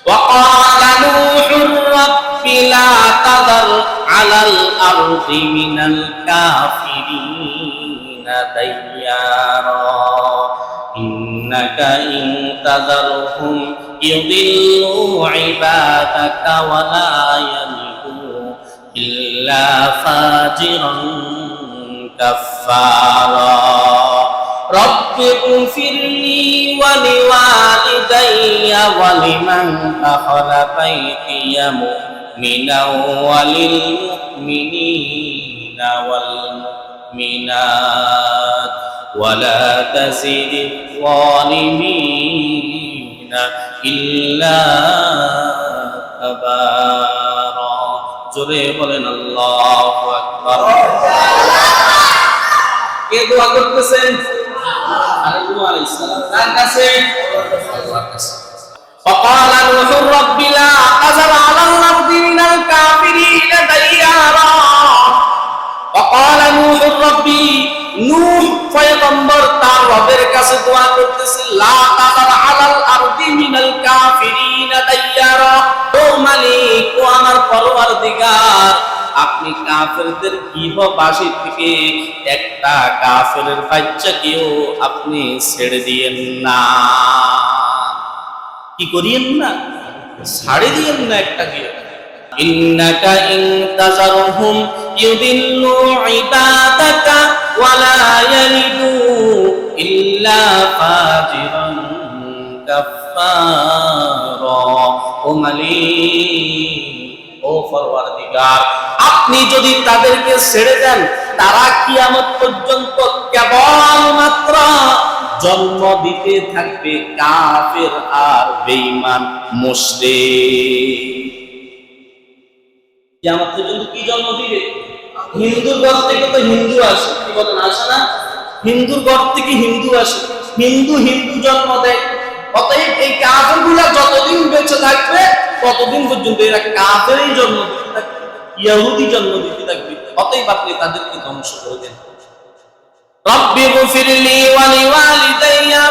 وقال نوح رب لا تذر على الأرض من الكافرين ديارا إنك إن تذرهم يضلوا عبادك ولا يلدوا إلا فاجرا كفارا رب اغفر لي ولوالدي ولمن دخل بيتي مؤمنا وللمؤمنين والمؤمنات ولا تزد الظالمين إلا تبارا জোরে বলেন আল্লাহু আকবার। কে দোয়া করতেছেন? আলাইহিস সালাম কার কাছে? আল্লাহর কাছে। فقال نوح رب لا تذر على الأرض من الكافرين ديارا وقال نوح رب নূহ পয়গম্বর তার রবের কাছে দোয়া করতেছে লা তাযার আলাল আরদি মিনাল কাফিরিনা দাইয়ারা ও মালিক ও আমার পরওয়ারদিগার আপনি কাফেরদের গৃহবাসী থেকে একটা কাফেরের বাচ্চাকেও আপনি ছেড়ে দিয়েন না। কি করিয়েন না? ছাড়ে দিয়েন না একটা গৃহ। ইন্নাকা ইন তাযারহুম ইউদিল্লু ইবাদাকা ওয়ালা ইয়ালিদু ইল্লা ফাজিরান কাফফারা ও মালিক ও পরওয়ারদিগার আপনি যদি তাদেরকে ছেড়ে দেন তারা কিয়ামত পর্যন্ত কেবলমাত্র জন্ম দিতে থাকবে কাফের আর বেঈমান মুশরিক। কিয়ামত পর্যন্ত কি জন্ম দিবে? হিন্দুর ঘর থেকে তো হিন্দু আসে, কি বলেন আসে না? হিন্দুর ঘর থেকে হিন্দু আসে, হিন্দু হিন্দু জন্ম দেয়। অতএব এই কাফেরগুলা যতদিন বেঁচে থাকবে ততদিন পর্যন্ত এরা কাফেরই জন্ম দিতে থাকবে, ইহুদি জন্ম দিতে থাকবে। অতএব আপনি তাদেরকে ধ্বংস করে দেন। রব্বি গফিরলি ওয়া লিওয়ালিদাইয়া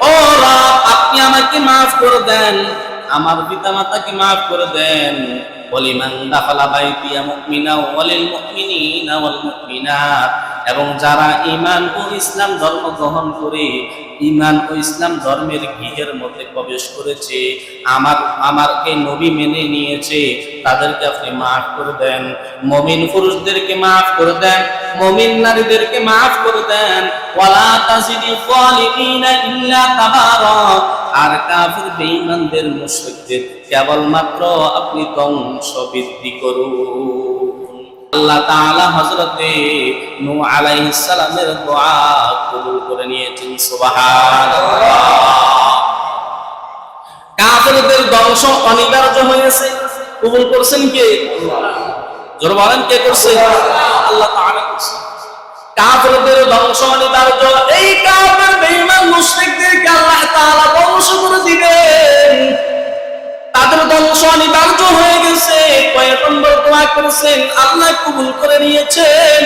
ও রব আপনি আমাকে maaf করে দেন, আমার পিতামাতাকে maaf করে দেন। ওয়ালিমান দাখালা বাইতিয়া মুমিনা ওয়ালিল মুমিনিনা ওয়াল মুমিনাত এবং যারা ঈমান ও ইসলাম ধর্ম গ্রহণ করে ঈমান ও ইসলাম ধর্মের গৃহের মধ্যে প্রবেশ করেছে, আমাকে নবী মেনে নিয়েছে, তাদেরকে আপনি maaf করে দেন। মুমিন পুরুষদেরকে maaf করে দেন, মুমিন নারীদেরকে maaf করে দেন। ওয়ালা তাজিদি যালিমিনা ইল্লা তাবারা আর কাফির বেঈমানদের মুশরিকদের কেবলমাত্র আপনি ধ্বংস বৃদ্ধি করুন। আল্লাহ তাআলা হযরতে নূহ আলাইহিস সালামের দোয়া কবুল করে নিয়েছেন। সুবহানাল্লাহ। কাফিরদের ধ্বংস অনিবার্য হয়েছে, কবুল করেছেন কে? জোরে বলেন কে করছে? আল্লাহ তাআলা করছে। কাফিরদের ধ্বংস অনিবার্য, এই কাফির বেঈমান মুশরিকদেরকে আল্লাহ তাআলা ধ্বংস করে দিবেন। তাদের ধ্বংস অনিবার্য হয়ে গেছে। পয়গম্বর দোয়া করেছেন, আল্লাহ কবুল করে নিয়েছেন।